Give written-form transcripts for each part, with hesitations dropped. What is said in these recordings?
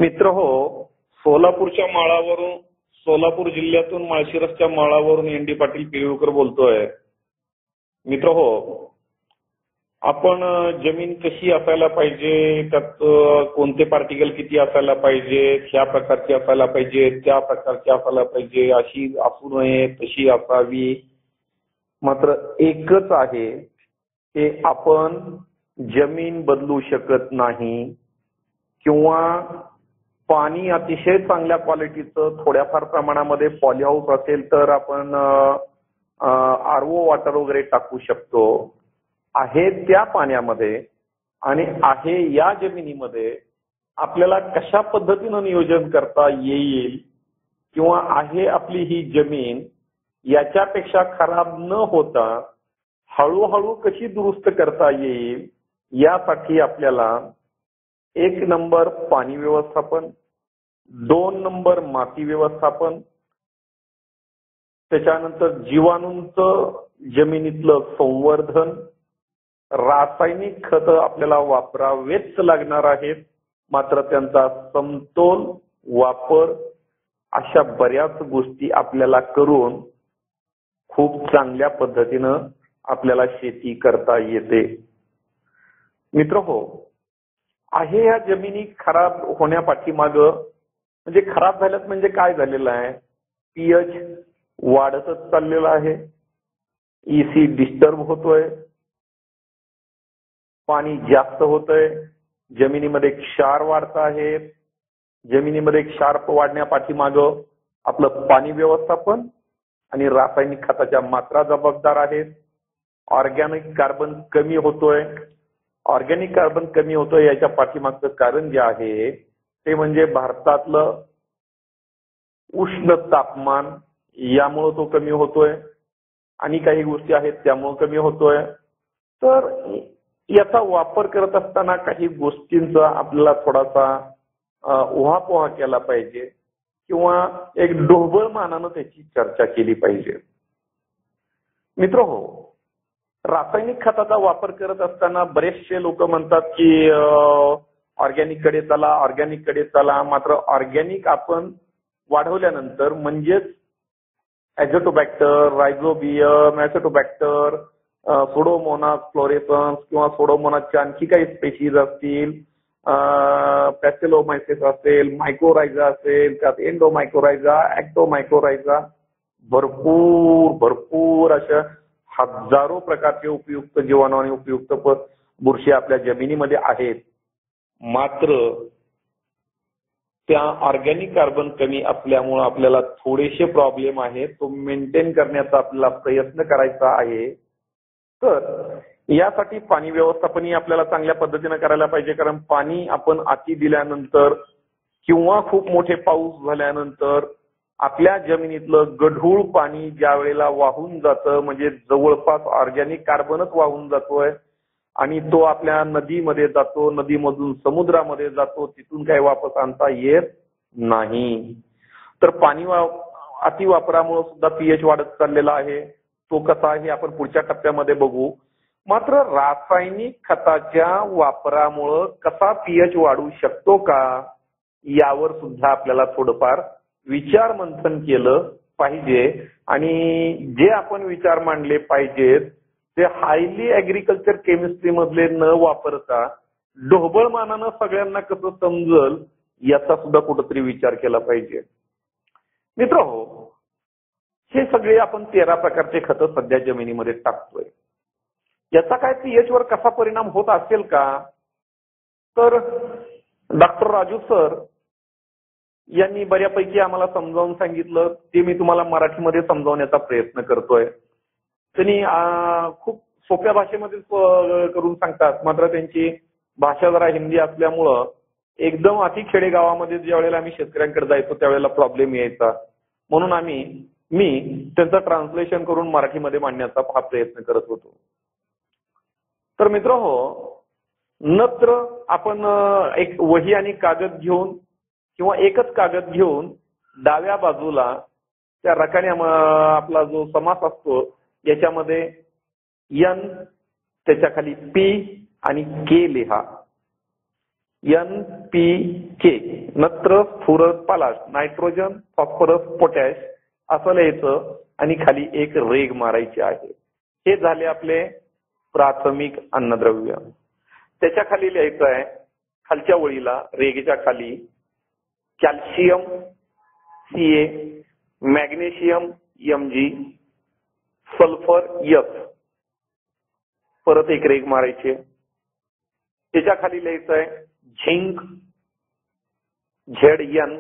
मित्र हो, सोलापूरच्या माळावरून, सोलापूर जिल्ह्यातून माळशिरसच्या माळावरून एन.डी. पाटील पिळवकर बोलतोय. मित्र हो, आपण जमीन कशी असायला पाहिजे, त्यात कोणते पार्टिकल किती असायला पाहिजेत, ह्या प्रकारची असायला पाहिजे, त्या प्रकारची असायला पाहिजे, अशी असू नये, तशी असावी. मात्र एकच आहे, ते आपण जमीन बदलू शकत नाही किंवा पाणी अतिशय चांगल्या क्वालिटीचं थोड्याफार प्रमाणामध्ये पॉलीहाऊस असेल तर आपण आरओ वॉटर वगैरे टाकू शकतो. आहे त्या पाण्यामध्ये आणि आहे या जमिनीमध्ये आपल्याला कशा पद्धतीनं नियोजन करता येईल किंवा आहे आपली ही जमीन याच्यापेक्षा खराब न होता हळूहळू कशी दुरुस्त करता येईल यासाठी आपल्याला 1 नंबर पाणी व्यवस्थापन, 2 नंबर माती व्यवस्थापन, त्याच्यानंतर जीवाणूंचं जमिनीतलं संवर्धन, रासायनिक खतं आपल्याला वापरावेच लागणार आहेत, मात्र त्यांचा समतोल वापर, अशा बऱ्याच गोष्टी आपल्याला करून खूप चांगल्या पद्धतीनं आपल्याला शेती करता येते. मित्र हो, आहे या जमिनी खराब होण्यापाठीमागं म्हणजे खराब झाल्यात म्हणजे काय झालेलं आहे, पीएच वाढतच चाललेला आहे, ईसी डिस्टर्ब होतोय, पाणी जास्त होतंय, जमिनीमध्ये क्षार वाढत आहेत. जमिनीमध्ये क्षार वाढण्यापाठीमागं आपलं पाणी व्यवस्थापन आणि रासायनिक खताच्या मात्रा जबाबदार आहेत. ऑर्गॅनिक कार्बन कमी होतोय. ऑर्गॅनिक कार्बन कमी होतोय याच्या पाठीमागचं कारण जे आहे ते म्हणजे भारतातलं उष्ण तापमान, यामुळे तो कमी होतोय आणि काही गोष्टी आहेत त्यामुळे कमी होतोय. तर याचा वापर करत असताना काही गोष्टींचा आपल्याला थोडासा उहापोहा केला पाहिजे किंवा एक ढोबळ मानानं त्याची चर्चा केली पाहिजे. मित्र हो, रासायनिक खताचा वापर करत असताना बरेचसे लोक म्हणतात की ऑर्गॅनिक कडे चला, ऑर्गॅनिक कडे चला. मात्र ऑर्गॅनिक आपण वाढवल्यानंतर म्हणजेच ॲझोटोबॅक्टर, रायझोबियम, ॲसिटोबॅक्टर, सुडोमोनास फ्लोरेसन्स किंवा सुडोमोनासच्या आणखी काही स्पेशीज असतील, पॅसिलोमायसिस असेल, मायकोरायझा असेल, त्यात एंडोमायकोरायझा, ॲक्टोमायकोरायझा, भरपूर अशा हजारो प्रकारचे उपयुक्त जीवाणू आणि उपयुक्त बुरशी आपल्या जमिनीमध्ये आहेत. मात्र त्या ऑर्गॅनिक कार्बन कमी असल्यामुळे आपल्याला थोडेसे प्रॉब्लेम आहेत. तो मेंटेन करण्याचा आपल्याला प्रयत्न करायचा आहे. तर यासाठी पाणी व्यवस्थापनही आपल्याला चांगल्या पद्धतीने करायला पाहिजे, कारण पाणी आपण अति दिल्यानंतर किंवा खूप मोठे पाऊस झाल्यानंतर आपल्या जमिनीतलं गढूळ पाणी ज्या वेळेला वाहून जातं, म्हणजे जवळपास ऑर्गॅनिक कार्बनच वाहून जातोय आणि तो आपल्या नदीमध्ये जातो, नदीमधून समुद्रामध्ये जातो, तिथून काही वापस आणता येत नाही. तर पाणी अतिवापरामुळे सुद्धा पीएच वाढत चाललेला आहे. तो कसा आहे आपण पुढच्या टप्प्यामध्ये बघू. मात्र रासायनिक खताच्या वापरामुळे कसा पीएच वाढू शकतो का, यावर सुद्धा आपल्याला थोडंफार विचार मंथन केलं पाहिजे. आणि जे आपण विचार मांडले पाहिजेत ते हायली ऍग्रिकल्चर केमिस्ट्री मधले न वापरता ढोबळ मानानं सगळ्यांना कसं समजल याचा सुद्धा कुठेतरी विचार केला पाहिजे. मित्र हो, हे सगळे आपण 13 प्रकारचे खतं सध्या जमिनीमध्ये टाकतोय. याचा काय पीएच वर कसा परिणाम होत असेल का, तर डॉक्टर राजू सर यांनी बऱ्यापैकी आम्हाला समजावून सांगितलं. ते मी तुम्हाला मराठीमध्ये समजावण्याचा प्रयत्न करतोय. त्यांनी खूप सोप्या भाषेमध्ये करून सांगतात, मात्र त्यांची भाषा जरा हिंदी असल्यामुळं एकदम अति खेडेगावामध्ये ज्या वेळेला आम्ही शेतकऱ्यांकडे जायचो त्यावेळेला प्रॉब्लेम यायचा. म्हणून मी त्यांचं ट्रान्सलेशन करून मराठीमध्ये मांडण्याचा हा प्रयत्न करत होतो. तर मित्र हो, नत्र आपण एक वही आणि कागद घेऊन किंवा एकच कागद घेऊन डाव्या बाजूला त्या रकाने आपला जो समास असतो याच्यामध्ये एन, त्याच्या खाली पी आणि के लिहा. NPK, नत्र, स्फुरद, पालाश, नायट्रोजन, फॉस्फरस, पोटॅश असं लिहायचं आणि खाली एक रेघ मारायची आहे. हे झाले आपले प्राथमिक अन्नद्रव्य. त्याच्या खाली लिहायचं आहे खालच्या ओळीला रेघेच्या खाली calcium Ca, magnesium Mg, sulphur S, परत एक रेघ मारायची. त्याच्या खाली लिहायचं आहे zinc Zn,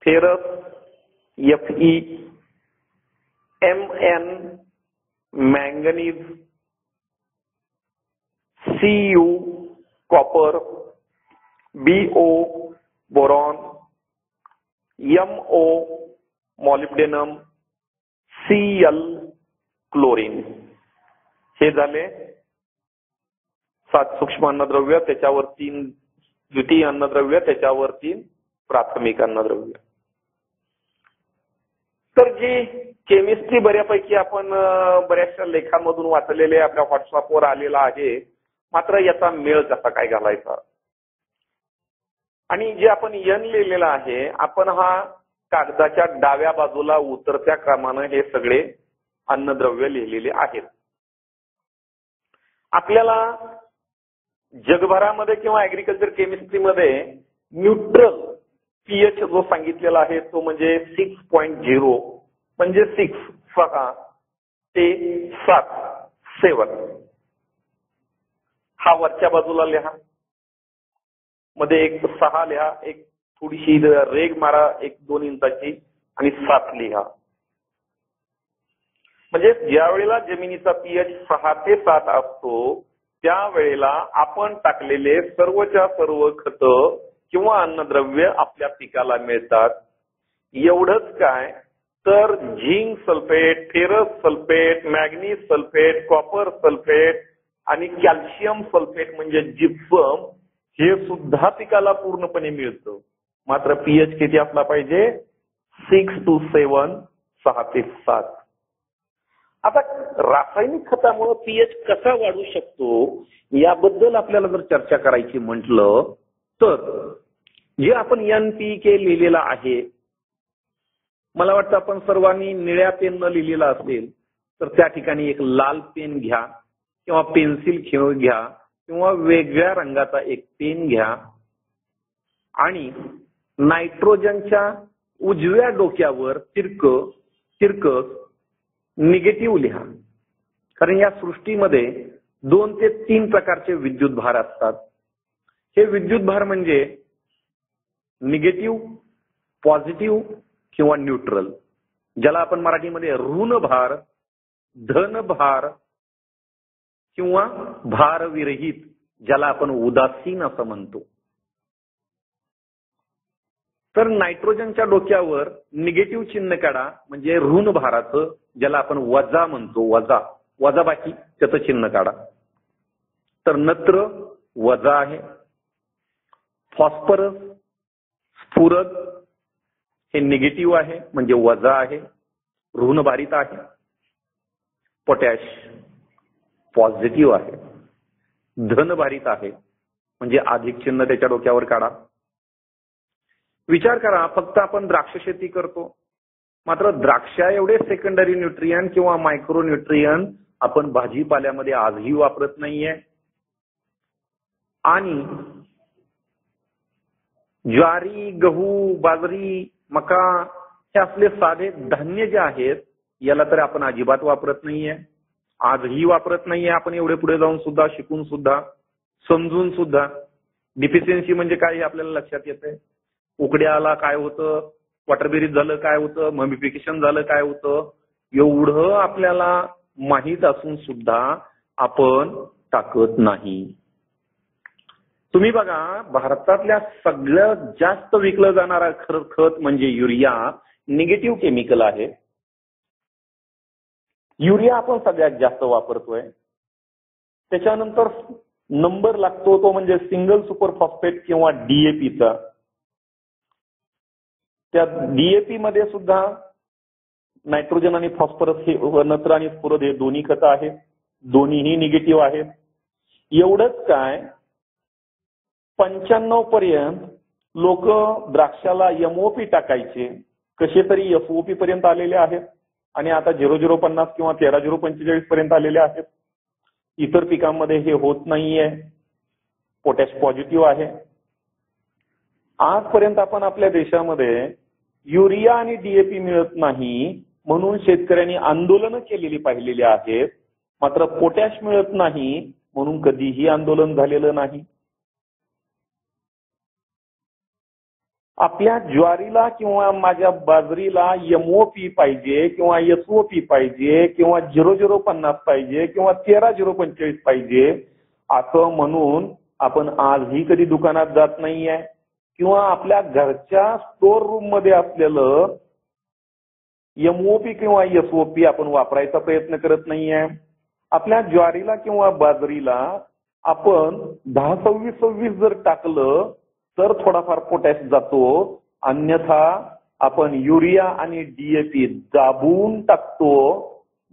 ferrous Fe, Mn, manganese, Cu, copper, Bo, boron, Mo, molybdenum, Cl, chlorine. हे झाले 7 सूक्ष्म अन्नद्रव्य, त्याच्यावर 3 द्वितीय अन्नद्रव्य, त्याच्यावर 3 प्राथमिक अन्नद्रव्य. तर जी केमिस्ट्री बऱ्यापैकी आपण बऱ्याचशा लेखांमधून वाचलेले आपल्या व्हॉट्सअपवर आलेला आहे, मात्र याचा मेळ कसा काय घालायचा. आणि जे आपण N लिहिलेला आहे, आपण हा कागदाच्या डाव्या बाजूला उतरत्या क्रमानं हे सगळे अन्नद्रव्य लिहिलेले आहेत. आपल्याला जगभरामध्ये किंवा ऍग्रिकल्चर केमिस्ट्रीमध्ये न्यूट्रल पीएच जो सांगितलेला आहे तो म्हणजे 6.0 म्हणजे 6 ते 7 हा वरच्या बाजूला लिहा, मध्ये एक 6 लिहा, एक थोडीशी रेघ मारा 1-2 इंचाची आणि 7 लिहा. म्हणजे ज्या वेळेला जमिनीचा पीएच 6 ते 7 असतो त्यावेळेला आपण टाकलेले सर्वच्या सर्व खतं किंवा अन्नद्रव्य आपल्या पिकाला मिळतात. एवढंच काय तर zinc sulphate, ferrous sulphate, manganese sulphate, copper sulphate आणि कॅल्शियम सल्फेट म्हणजे जिप्सम हे सुद्धा पिकाला पूर्णपणे मिळतं. मात्र पीएच किती असला पाहिजे 6 to 7, 6 ते 7. आता रासायनिक खतामुळे पीएच कसा वाढू शकतो याबद्दल आपल्याला जर चर्चा करायची म्हटलं तर जे आपण NPK लिहिलेला आहे, मला वाटतं आपण सर्वांनी निळ्या पेननं लिहिलेला असेल तर त्या ठिकाणी एक लाल पेन घ्या किंवा पेन्सिल घ्या किंवा वेगळ्या रंगाचा एक पेन घ्या आणि नायट्रोजनच्या उजव्या डोक्यावर तिरकस निगेटिव्ह लिहा. कारण या सृष्टीमध्ये 2 ते 3 प्रकारचे विद्युत भार असतात. हे विद्युत भार म्हणजे निगेटिव्ह, पॉझिटिव्ह किंवा न्यूट्रल, ज्याला आपण मराठीमध्ये ऋण भार, धन भार किंवा भारविरहित, ज्याला आपण उदासीन असं म्हणतो. तर नायट्रोजनच्या डोक्यावर निगेटिव्ह चिन्ह काढा म्हणजे ऋण भाराचं, ज्याला आपण वजा म्हणतो, वजाबाकी त्याचं चिन्ह काढा. तर नत्र वजा आहे, फॉस्फरस, स्फुरद हे निगेटिव्ह आहे म्हणजे वजा आहे, ऋणभारित आहे. पोटॅश पॉझिटिव्ह आहे, धनभारित आहे म्हणजे अधिक चिन्ह त्याच्या डोक्यावर काढा. विचार करा, फक्त आपण द्राक्ष शेती करतो, मात्र द्राक्षा एवढे सेकंडरी न्यूट्रियन किंवा मायक्रो न्यूट्रियन आपण भाजीपाल्यामध्ये आजही वापरत नाहीये. आणि ज्वारी, गहू, बाजरी, मका हे असले साधे धान्य जे आहेत याला तर आपण अजिबात वापरत नाहीये, आजही वापरत नाहीये. आपण एवढे पुढे जाऊन सुद्धा, शिकून सुद्धा, समजून सुद्धा. डिफिशियन्सी म्हणजे काय हे आपल्याला लक्षात येतंय. उकड्याला काय होतं, वॉटरबेरीज झालं काय होतं, ममिफिकेशन झालं काय होतं, एवढं आपल्याला माहीत असून सुद्धा आपण टाकत नाही. तुम्ही बघा, भारतातल्या सगळ्यात जास्त विकलं जाणारा खत म्हणजे युरिया, निगेटिव्ह केमिकल आहे. युरिया आपण सगळ्यात जास्त वापरतोय. त्याच्यानंतर नंबर लागतो तो म्हणजे सिंगल सुपर फॉस्फेट किंवा डीएपीचा. त्या डीएपी मध्ये सुद्धा नायट्रोजन आणि फॉस्फरस हे, नत्र आणि स्फुरद हे दोन्ही खतं आहेत, दोन्हीही निगेटिव्ह आहेत. एवढंच काय, 95 पर्यंत लोक द्राक्षाला एमओपी टाकायचे, कसे तरी एफओपी पर्यंत आलेले आहेत आणि आता 0050 किंवा 13045 पर्यंत आलेले आहेत. इतर पिकांमध्ये हे होत नाहीये, पोटॅश पॉझिटिव्ह आहे. आजपर्यंत आपण आपल्या देशामध्ये युरिया आणि डीएपी मिळत नाही म्हणून शेतकऱ्यांनी आंदोलनं केलेली पाहिलेली आहेत, मात्र पोटॅश मिळत नाही म्हणून कधीही आंदोलन झालेलं नाही. आपल्या ज्वारीला किंवा माझ्या बाजरीला एमओपी पाहिजे किंवा एसओपी पाहिजे किंवा 0050 पाहिजे किंवा 13045 पाहिजे असं म्हणून आपण आजही कधी दुकानात जात नाहीये किंवा आपल्या घरच्या स्टोर रूम मध्ये असलेलं एमओपी किंवा एसओपी आपण वापरायचा प्रयत्न करत नाहीये. आपल्या ज्वारीला किंवा बाजरीला आपण 10-26-26 जर टाकलं तर थोडाफार पोटॅश जातो, अन्यथा आपण युरिया आणि डीएपी दाबून टाकतो,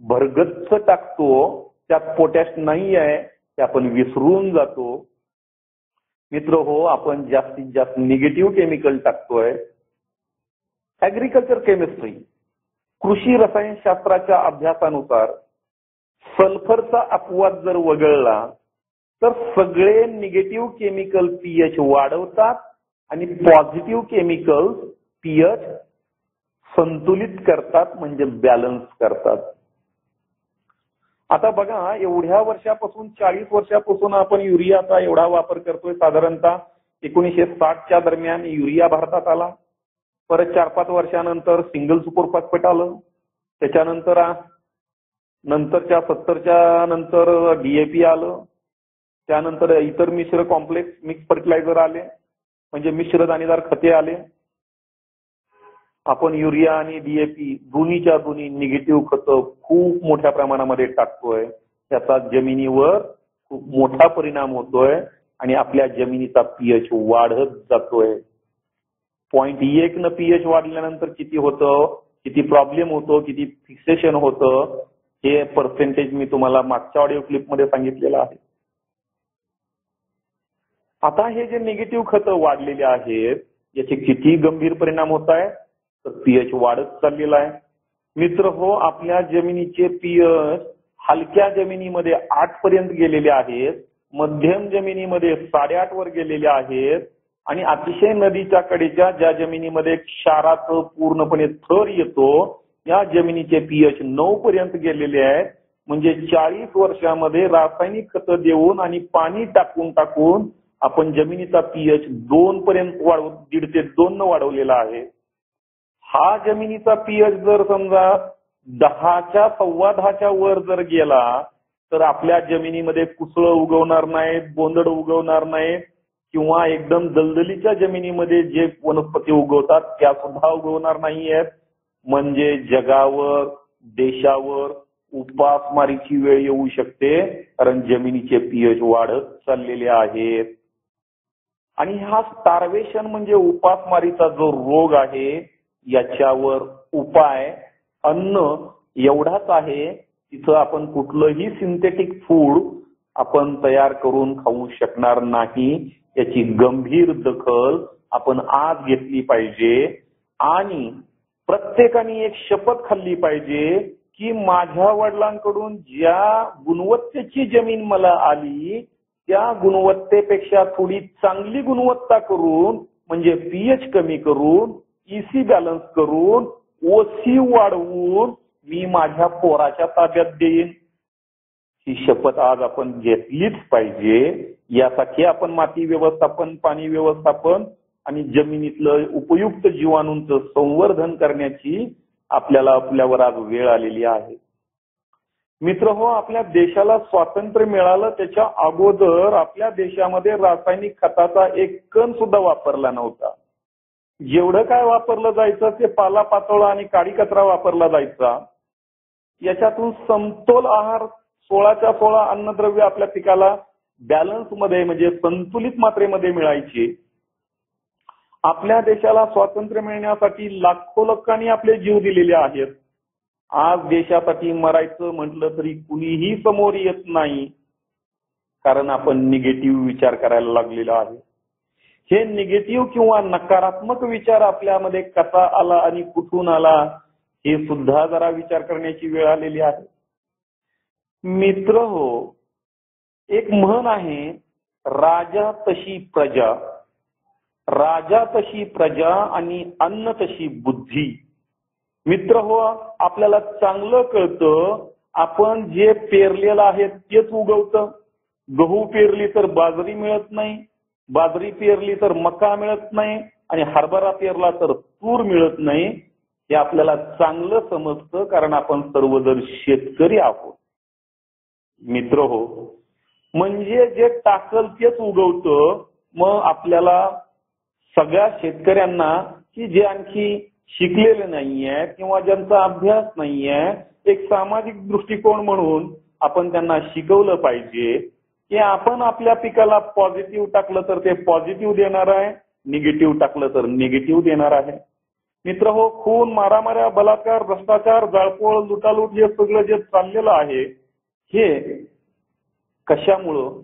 भरगच्च टाकतो, त्यात पोटॅश नाही आहे ते आपण विसरून जातो. मित्र हो, आपण जास्तीत जास्त निगेटिव्ह केमिकल टाकतोय. ऍग्रिकल्चर केमिस्ट्री कृषी रसायनशास्त्राच्या अभ्यासानुसार सल्फरचा अपवाद जर वगळला तर सगळे निगेटिव्ह केमिकल पीएच वाढवतात आणि पॉझिटिव्ह केमिकल पीएच संतुलित करतात, म्हणजे बॅलन्स करतात. आता बघा, एवढ्या वर्षापासून 40 वर्षापासून आपण युरियाचा एवढा वापर करतोय. साधारणतः 1960च्या दरम्यान युरिया भारतात आला, परत 4-5 वर्षानंतर सिंगल सुपर फॉस्फेट आलं, त्याच्यानंतर नंतरच्या 70च्या नंतर डीएपी आलं, त्यानंतर इतर मिश्र कॉम्प्लेक्स मिक्स फर्टिलायझर आले, म्हणजे मिश्र दाणेदार खते आले. आपण युरिया आणि डीएपी दोन्हीच्या दोन्ही निगेटिव्ह खतं खूप मोठ्या प्रमाणामध्ये टाकतोय. त्याचा जमिनीवर खूप मोठा परिणाम होतोय आणि आपल्या जमिनीचा पीएच वाढत जातोय. 0.1 न पीएच वाढल्यानंतर किती होतं, किती प्रॉब्लेम होतो, किती फिक्सेशन होतं, हे पर्सेंटेज मी तुम्हाला मागच्या ऑडिओ क्लिपमध्ये सांगितलेलं आहे. आता हे जे निगेटिव्ह खतं वाढलेले आहेत याचे किती गंभीर परिणाम होत आहे, तर पीएच वाढत चाललेला आहे. मित्र हो, आपल्या जमिनीचे पीएच हलक्या जमिनीमध्ये 8 पर्यंत गेलेले आहेत, मध्यम जमिनीमध्ये 8.5 वर गेलेले आहेत आणि अतिशय नदीच्या कडेच्या ज्या जमिनीमध्ये क्षाराचं पूर्णपणे थर येतो या जमिनीचे पीएच 9 पर्यंत गेलेले आहेत. म्हणजे 40 वर्षामध्ये रासायनिक खतं देऊन आणि पाणी टाकून आपण जमिनीचा पीएच 2 पर्यंत 1.5 ते 2 न वाढवलेला आहे. हा जमिनीचा पीएच जर समजा 10च्या 10.25च्या वर जर गेला तर आपल्या जमिनीमध्ये कुसळं उगवणार नाहीत, बोंदड उगवणार नाहीत किंवा एकदम दलदलीच्या जमिनीमध्ये जे वनस्पती उगवतात त्या सुद्धा उगवणार नाहीयेत. म्हणजे जगावर, देशावर उपासमारीची वेळ येऊ शकते, कारण जमिनीचे पीएच वाढत चाललेले आहेत. आणि हा स्टार्वेशन म्हणजे उपासमारीचा जो रोग आहे याच्यावर उपाय अन्न एवढाच आहे, तिथं आपण कुठलंही सिंथेटिक फूड आपण तयार करून खाऊ शकणार नाही. याची गंभीर दखल आपण आज घेतली पाहिजे आणि प्रत्येकाने एक शपथ खाल्ली पाहिजे की माझ्या वडिलांकडून ज्या गुणवत्तेची जमीन मला आली त्या गुणवत्तेपेक्षा थोडी चांगली गुणवत्ता करून, म्हणजे पीएच कमी करून, ईसी बॅलन्स करून, ओसी वाढवून मी माझ्या पोराच्या ताब्यात देईन. ही शपथ आज आपण घेतलीच पाहिजे. यासाठी आपण माती व्यवस्थापन, पाणी व्यवस्थापन आणि जमिनीतलं उपयुक्त जीवाणूंचं संवर्धन करण्याची आपल्यावर आज वेळ आलेली आहे. मित्र हो, आपल्या देशाला स्वातंत्र्य मिळालं त्याच्या अगोदर आपल्या देशामध्ये रासायनिक खताचा एक कण सुद्धा वापरला नव्हता. जेवढं काय वापरलं जायचं ते पालापाचोळा आणि काडी कचरा वापरला जायचा. याच्यातून समतोल आहार 16च्या 16 अन्नद्रव्य आपल्या पिकाला बॅलन्स मध्ये म्हणजे संतुलित मात्रेमध्ये मिळायची. आपल्या देशाला स्वातंत्र्य मिळण्यासाठी लाखो लोकांनी आपले जीव दिलेले आहेत. आज देशासाठी मरायचं म्हटलं तरी कुणीही समोर येत नाही, कारण आपण निगेटिव्ह विचार करायला लागलेलो आहे. हे निगेटिव्ह किंवा नकारात्मक विचार आपल्यामध्ये कसा आला आणि कुठून आला हे सुद्धा जरा विचार करण्याची वेळ आलेली आहे. मित्र हो, एक म्हण आहे, राजा तशी प्रजा, राजा तशी प्रजा आणि अन्न तशी बुद्धी. मित्र हो, आपल्याला चांगलं कळतं आपण जे पेरलेलं आहे तेच उगवतं. गहू पेरली तर बाजरी मिळत नाही, बाजरी पेरली तर मका मिळत नाही आणि हरभरा पेरला तर तूर मिळत नाही. हे आपल्याला चांगलं समजतं कारण आपण सर्वजण शेतकरी आहोत. मित्र हो, म्हणजे जे टाकल तेच उगवतं. मग आपल्याला सगळ्या शेतकऱ्यांना की जे आणखी शिकलेले नाहीये किंवा ज्यांचा अभ्यास नाहीये, एक सामाजिक दृष्टिकोन म्हणून आपण त्यांना शिकवलं पाहिजे की आपण आपल्या पिकाला पॉझिटिव्ह टाकलं तर ते पॉझिटिव्ह देणार आहे, निगेटिव्ह टाकलं तर निगेटिव्ह देणार आहे. मित्र हो, खून, मारामाऱ्या, बलात्कार, भ्रष्टाचार, जाळपोळ, लुटालूट हे सगळं जे चाललेलं आहे हे कशामुळं?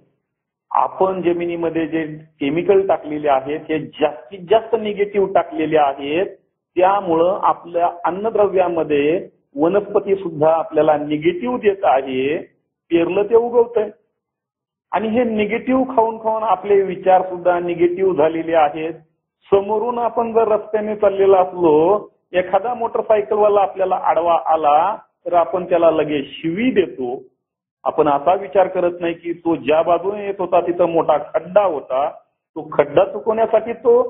आपण जमिनीमध्ये जे केमिकल टाकलेले आहेत हे जास्तीत जास्त निगेटिव्ह टाकलेले आहेत. त्यामुळं आपल्या अन्नद्रव्यामध्ये वनस्पती सुद्धा आपल्याला निगेटिव्ह देत आहे. पेरलं ते उगवतंय आणि हे निगेटिव्ह खाऊन खाऊन आपले विचार सुद्धा निगेटिव्ह झालेले आहेत. समोरून आपण जर रस्त्याने चाललेला असलो, एखादा मोटरसायकलवाला आपल्याला आडवा आला तर आपण त्याला लगेच शिवी देतो. आपण असा विचार करत नाही की तो ज्या बाजूने येत होता तिथं मोठा खड्डा होता, तो खड्डा चुकवण्यासाठी तो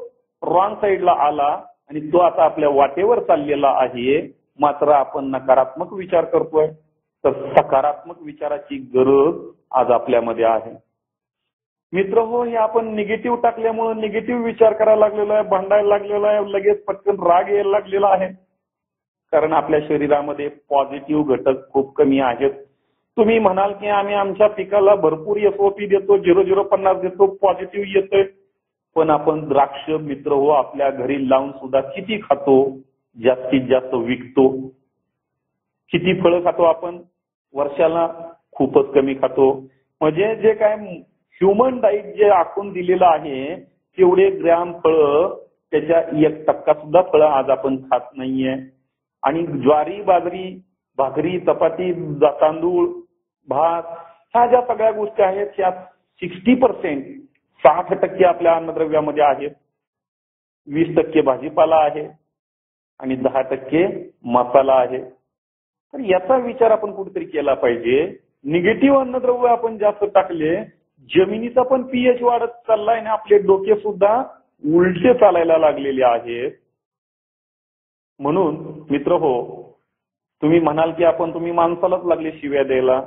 रॉंग साईडला आला आणि तो आता आपल्या वाटेवर चाललेला आहे. मात्र आपण नकारात्मक विचार करतोय. तर सकारात्मक विचाराची गरज आज आपल्यामध्ये आहे. मित्र हो, हे आपण निगेटिव्ह टाकल्यामुळे निगेटिव्ह विचार करायला लागलेलो आहे, भांडायला लागलेलो आहे, लगेच पटकन राग यायला लागलेला आहे. कारण आपल्या शरीरामध्ये पॉझिटिव्ह घटक खूप कमी आहेत. तुम्ही म्हणाल की आम्ही आमच्या पिकाला भरपूर एसओपी देतो, 0050 देतो, पॉझिटिव्ह येतोय. पण आपण द्राक्ष मित्र हो आपल्या घरी लावून सुद्धा किती खातो? जास्तीत जास्त विकतो. किती फळं खातो आपण? वर्षाला खूपच कमी खातो. म्हणजे जे काय ह्युमन डाईट जे आखून दिलेलं आहे तेवढे ग्रॅम फळं, त्याच्या 1% सुद्धा फळं आज आपण खात नाहीये. आणि ज्वारी, बाजरी, भाकरी, चपाती, तांदूळ, भात ह्या ज्या सगळ्या गोष्टी आहेत ह्या 60% 60% आपल्या अन्नद्रव्यामध्ये आहेत. 20% भाजीपाला आहे आणि 10% मसाला आहे. तर याचा विचार आपण कुठेतरी केला पाहिजे. निगेटिव्ह अन्नद्रव्य आपण जास्त टाकले, जमिनीचा पण पीएच वाढत चाललाय आणि आपले डोके सुद्धा उलटे चालायला लागलेले आहेत. म्हणून मित्र हो, तुम्ही म्हणाल की तुम्ही माणसालाच लागले शिव्या द्यायला.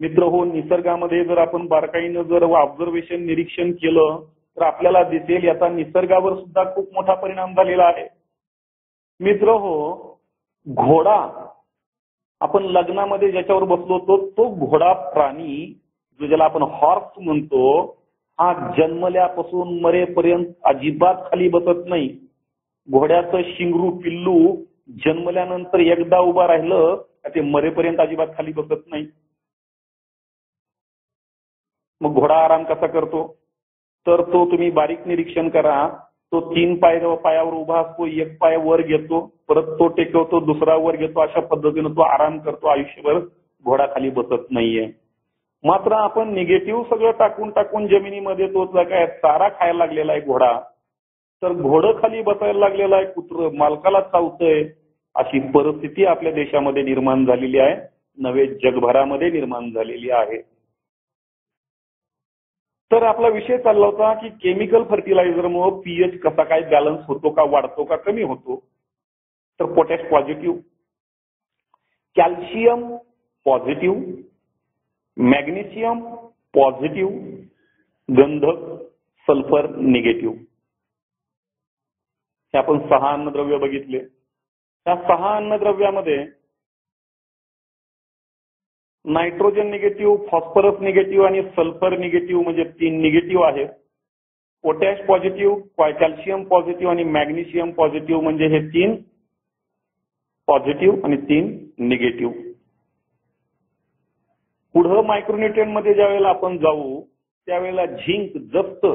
मित्र हो, निसर्गामध्ये जर आपण बारकाईनं जर ऑब्झर्वेशन निरीक्षण केलं तर आपल्याला दिसेल याचा निसर्गावर सुद्धा खूप मोठा परिणाम झालेला आहे. मित्र हो, घोडा आपण लग्नामध्ये ज्याच्यावर बसलो होतो तो घोडा प्राणी जो ज्याला आपण हॉर्स म्हणतो, हा जन्मल्यापासून मरेपर्यंत अजिबात खाली बसत नाही. घोड्याचं शिंगरू पिल्लू जन्मल्यानंतर एकदा उभा राहिलं ते मरेपर्यंत अजिबात खाली बसत नाही. मग घोडा आराम कसा करतो? तर तो तुम्ही बारीक निरीक्षण करा. तो 3 पायावर उभा असतो, 1 पाय वर घेतो, परत तो टेकवतो, दुसरा वर घेतो. अशा पद्धतीनं तो आराम करतो. आयुष्यभर घोडा खाली बसत नाहीये. मात्र आपण निगेटिव्ह सगळं टाकून टाकून जमिनीमध्ये तो काय चारा खायला लागलेला आहे घोडा, तर घोडं खाली बसायला लागलेलं आहे, कुत्रं मालकाला चावतंय. अशी परिस्थिती आपल्या देशामध्ये निर्माण झालेली आहे, नव्हे जगभरामध्ये निर्माण झालेली आहे. तर आपला विषय चालला होता की केमिकल फर्टिलायझरमुळे पीएच कसा काय बॅलन्स होतो का, वाढतो का, कमी होतो? तर potash positive, calcium positive, magnesium positive, गंधक सल्फर निगेटिव्ह. हे आपण 6 अन्नद्रव्य बघितले. त्या 6 अन्नद्रव्यामध्ये नायट्रोजन निगेटिव्ह, फॉस्फरस निगेटिव्ह आणि सल्फर निगेटिव्ह म्हणजे 3 निगेटिव्ह आहेत. पोटॅश पॉझिटिव्ह, कॅल्शियम पॉझिटिव्ह आणि मॅग्नेशियम पॉझिटिव्ह म्हणजे हे 3 पॉझिटिव्ह आणि 3 निगेटिव्ह. पुढं मायक्रोन्युट्रिएंट मध्ये ज्यावेळेला आपण जाऊ त्यावेळेला झिंक जास्त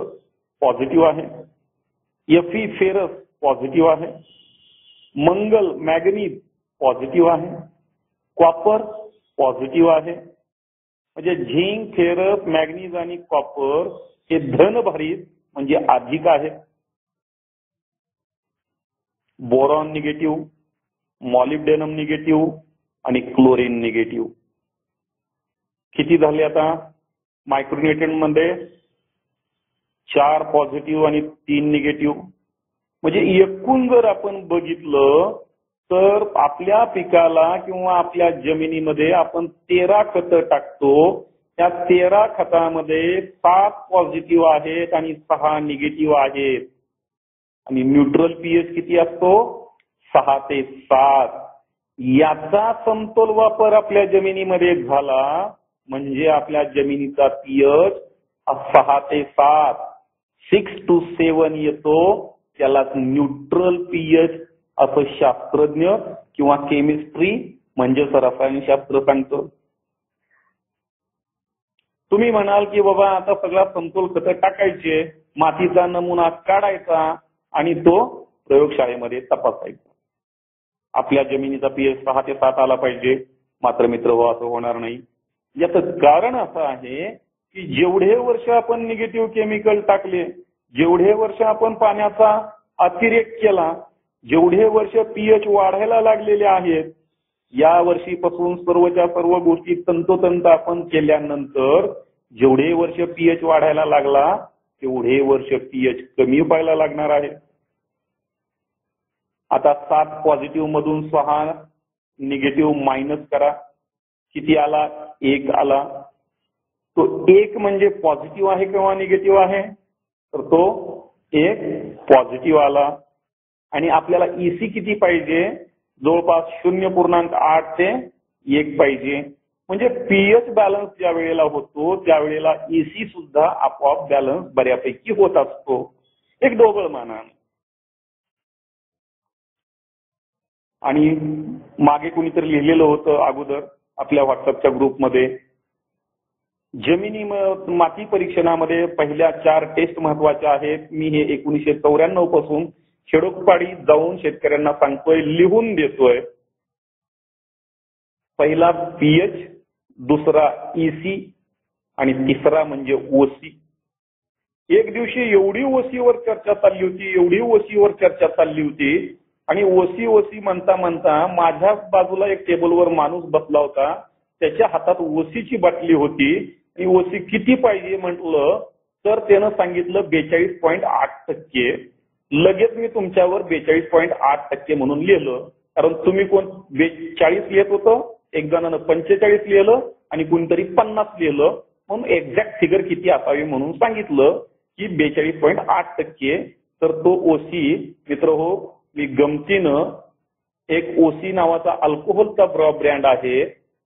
पॉझिटिव्ह आहे, Fe फेरस पॉझिटिव्ह आहे, मंगल मॅग्नीज पॉझिटिव्ह आहे, कॉपर पॉझिटिव्ह आहे. म्हणजे झिंक, फेरस, मॅग्नीज आणि कॉपर हे धनभारित म्हणजे अधिक आहेत. बोरॉन निगेटिव्ह, मॉलिब्डेनम निगेटिव्ह आणि क्लोरीन निगेटिव्ह. किती झाले आता मायक्रोन्युट्रिएंट मध्ये? 4 पॉझिटिव्ह आणि 3 निगेटिव्ह. म्हणजे एकूण जर आपण बघितलं तर आपल्या पिकाला किंवा आपल्या जमिनीमध्ये आपण 13 खतं टाकतो. त्या 13 खतामध्ये 7 पॉझिटिव्ह आहेत आणि 6 निगेटिव्ह आहेत. आणि न्यूट्रल पीएच किती असतो? 6 ते 7. याचा समतोल वापर आपल्या जमिनीमध्ये झाला म्हणजे आपल्या जमिनीचा पीएच 6 ते 7, 6 to 7 येतो. त्यालाच न्यूट्रल पीएच असं शास्त्रज्ञ किंवा केमिस्ट्री म्हणजेच रसायनशास्त्र सांगतो. तुम्ही म्हणाल की बाबा आता सगळा समतोल खतं टाकायचे, मातीचा नमुना काढायचा आणि तो प्रयोगशाळेमध्ये तपासायचा. आपल्या जमिनीचा पीएच 6 ते 7 आला पाहिजे. मात्र मित्र हो, असं होणार नाही. याचं कारण असं आहे की जेवढे वर्ष आपण निगेटिव्ह केमिकल टाकले, जेवढे वर्ष आपण पाण्याचा अतिरेक केला, जेवढे वर्ष पीएच वाढायला लागलेले आहेत, या वर्षीपासून सर्वच्या सर्व गोष्टी तंतोतंत आपण केल्यानंतर जेवढे वर्ष पीएच वाढायला लागला तेवढे वर्ष पीएच कमी व्हायला लागणार आहे. आता 7 पॉझिटिव्ह मधून 6 निगेटिव्ह मायनस करा. किती आला? 1 आला. तो 1 म्हणजे पॉझिटिव्ह आहे किंवा निगेटिव्ह आहे? तर तो 1 पॉझिटिव्ह आला. आणि आपल्याला ईसी किती पाहिजे? जवळपास 0.8 ते 1 पाहिजे. म्हणजे पीएच बॅलन्स ज्या वेळेला होतो त्यावेळेला ईसी सुद्धा आपोआप बॅलन्स बऱ्यापैकी होत असतो, एक ढोबळमानाने. आणि मागे कुणीतरी लिहिलेलं होतं अगोदर आपल्या व्हॉट्सअपच्या ग्रुपमध्ये, जमिनी माती परीक्षणामध्ये पहिल्या 4 टेस्ट महत्वाच्या आहेत. मी हे 1994 पासून खेडोपाडी जाऊन शेतकऱ्यांना सांगतोय, लिहून देतोय. पहिला पीएच, दुसरा ईसी आणि तिसरा म्हणजे ओसी. एक दिवशी एवढी ओसीवर चर्चा चालली होती, एवढी ओसीवर चर्चा चालली होती आणि ओसी म्हणता म्हणता माझ्या बाजूला एक टेबलवर माणूस बसला होता. त्याच्या हातात ओसीची बाटली होती आणि ओसी किती पाहिजे म्हटलं तर त्यानं सांगितलं 42.8%. लगेच मी तुमच्यावर 42.8% म्हणून लिहिलं. कारण तुम्ही कोण 40 लिहित होतं, एक जणानं 45 लिहिलं आणि कोणतरी 50 लिहिलं. म्हणून एक्झॅक्ट फिगर किती असावी म्हणून सांगितलं की 42.8%. तर तो ओसी मित्र हो, मी गमतीनं एक ओसी नावाचा अल्कोहोलचा ब्रँड आहे,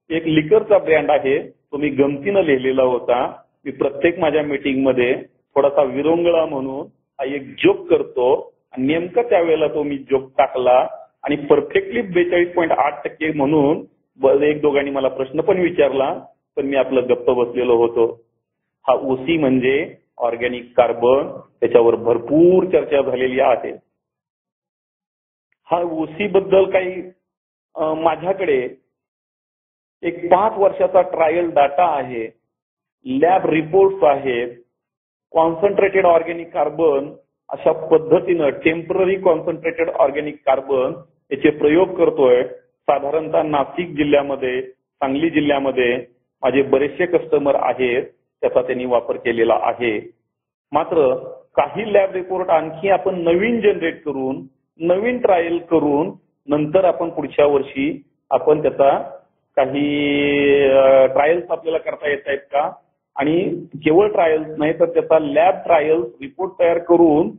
एक लिकरचा ब्रँड आहे, तो मी गमतीनं लिहिलेला होता. मी प्रत्येक माझ्या मीटिंगमध्ये थोडासा विरंगुळा म्हणून हा एक जोक करतो आणि नेमकं त्यावेळेला तो मी जोक टाकला आणि परफेक्टली 42.8% म्हणून एक दोघांनी मला प्रश्न पण विचारला, पण मी आपलं गप्प बसलेलो होतो. हा ओसी म्हणजे ऑर्गॅनिक कार्बन, त्याच्यावर भरपूर चर्चा झालेली आहे. हा ओसी बद्दल काही माझ्याकडे एक 5 वर्षाचा ट्रायल डाटा आहे, लॅब रिपोर्ट्स आहेत. कॉन्सन्ट्रेटेड ऑर्गॅनिक कार्बन अशा पद्धतीनं टेम्पररी कॉन्सन्ट्रेटेड ऑर्गॅनिक कार्बन याचे प्रयोग करतोय. साधारणतः नाशिक जिल्ह्यामध्ये, सांगली जिल्ह्यामध्ये माझे बरेचसे कस्टमर आहेत, त्याचा त्यांनी वापर केलेला आहे. मात्र काही लॅब रिपोर्ट आणखी आपण नवीन जनरेट करून, नवीन ट्रायल करून नंतर आपण पुढच्या वर्षी आपण त्याचा काही ट्रायल्स आपल्याला करता येत आहेत का, आणि केवळ ट्रायल्स नाही तर त्याचा लॅब ट्रायल्स रिपोर्ट तयार करून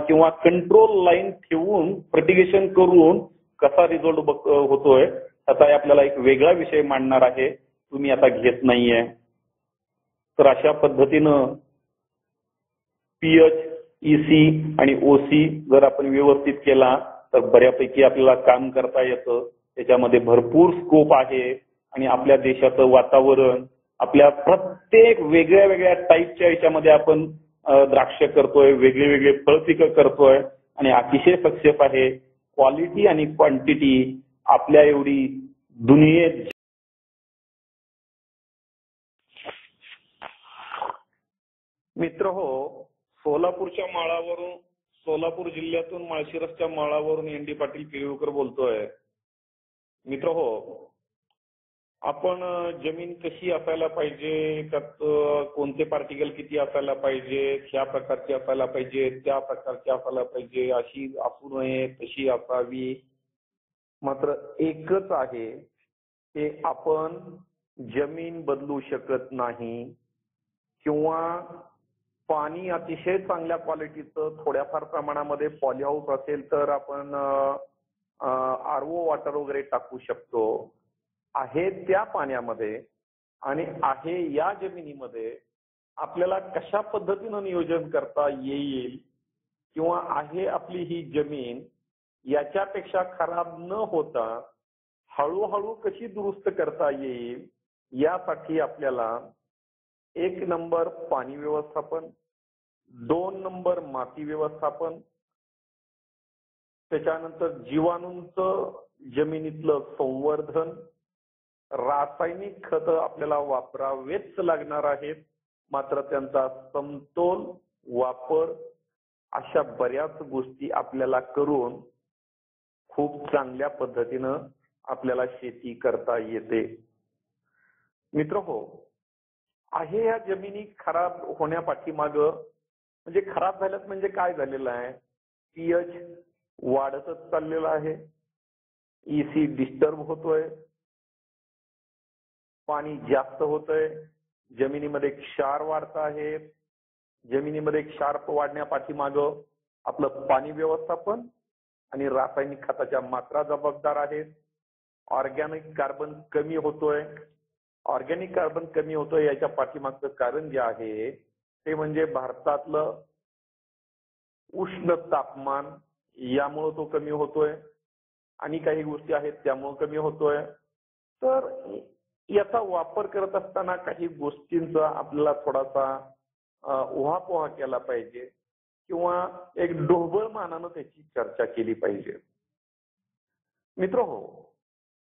किंवा कंट्रोल लाईन ठेवून प्रोटिगेशन करून कसा रिझल्ट होतोय त्याचा आपल्याला एक वेगळा विषय मांडणार आहे, तुम्ही आता घेत नाहीये. तर अशा पद्धतीनं पीएच, ईसी आणि ओसी जर आपण व्यवस्थित केला तर बऱ्यापैकी आपल्याला काम करता येतं. त्याच्यामध्ये भरपूर स्कोप आहे आणि आपल्या देशाचं वातावरण, आपल्या प्रत्येक वेगळ्या वेगळ्या टाईपच्या याच्यामध्ये आपण द्राक्ष करतोय, वेगळे वेगळे फळ पिकं करतोय आणि अतिशय सक्सेस आहे. क्वालिटी आणि क्वांटिटी आपल्या एवढी दुनियेत मित्र हो, सोलापूर जिल्ह्यातून माळशिरसच्या माळावरून एन.डी. पाटील पिळवकर बोलतोय. मित्र हो, आपण जमीन कशी असायला पाहिजे, त्यात कोणते पार्टिकल किती असायला पाहिजे, ह्या प्रकारची असायला पाहिजे, त्या प्रकारची असायला पाहिजे, अशी असू नये, तशी असावी. मात्र एकच आहे, ते आपण जमीन बदलू शकत नाही किंवा पाणी अतिशय चांगल्या क्वालिटीचं थोड्याफार प्रमाणामध्ये पॉलीहाऊस असेल तर आपण आरओ वॉटर वगैरे टाकू शकतो. आहे त्या पाण्यामध्ये आणि आहे या जमिनीमध्ये आपल्याला कशा पद्धतीनं नियोजन करता येईल किंवा आहे आपली ही जमीन याच्यापेक्षा खराब न होता हळूहळू कशी दुरुस्त करता येईल यासाठी आपल्याला 1 नंबर पाणी व्यवस्थापन, 2 नंबर माती व्यवस्थापन, त्याच्यानंतर जीवाणूंचं जमिनीतलं संवर्धन, रासायनिक खतं आपल्याला वापरावेच लागणार आहेत, मात्र त्यांचा समतोल वापर अशा बऱ्याच गोष्टी आपल्याला करून खूप चांगल्या पद्धतीनं आपल्याला शेती करता येते. मित्र हो, आहे या जमिनी खराब होण्यापाठीमागं म्हणजे खराब झाल्यात म्हणजे काय झालेलं आहे, पीएच वाढतच चाललेला आहे, ईसी डिस्टर्ब होतोय, पाणी जास्त होतंय, जमिनीमध्ये क्षार वाढत आहे. जमिनीमध्ये क्षार वाढण्यापाठीमागं आपलं पाणी व्यवस्थापन आणि रासायनिक खताच्या मात्रा जबाबदार आहेत. ऑर्गॅनिक कार्बन कमी होतोय. ऑर्गॅनिक कार्बन कमी होतोय याच्या पाठीमागचं कारण जे आहे ते म्हणजे भारतातलं उष्ण तापमान, यामुळे तो कमी होतोय आणि काही गोष्टी आहेत त्यामुळे कमी होतोय. तर याचा वापर करत असताना काही गोष्टींचा आपल्याला थोडासा उहापोहा केला पाहिजे किंवा एक ढोबळ मानानं त्याची चर्चा केली पाहिजे. मित्र हो,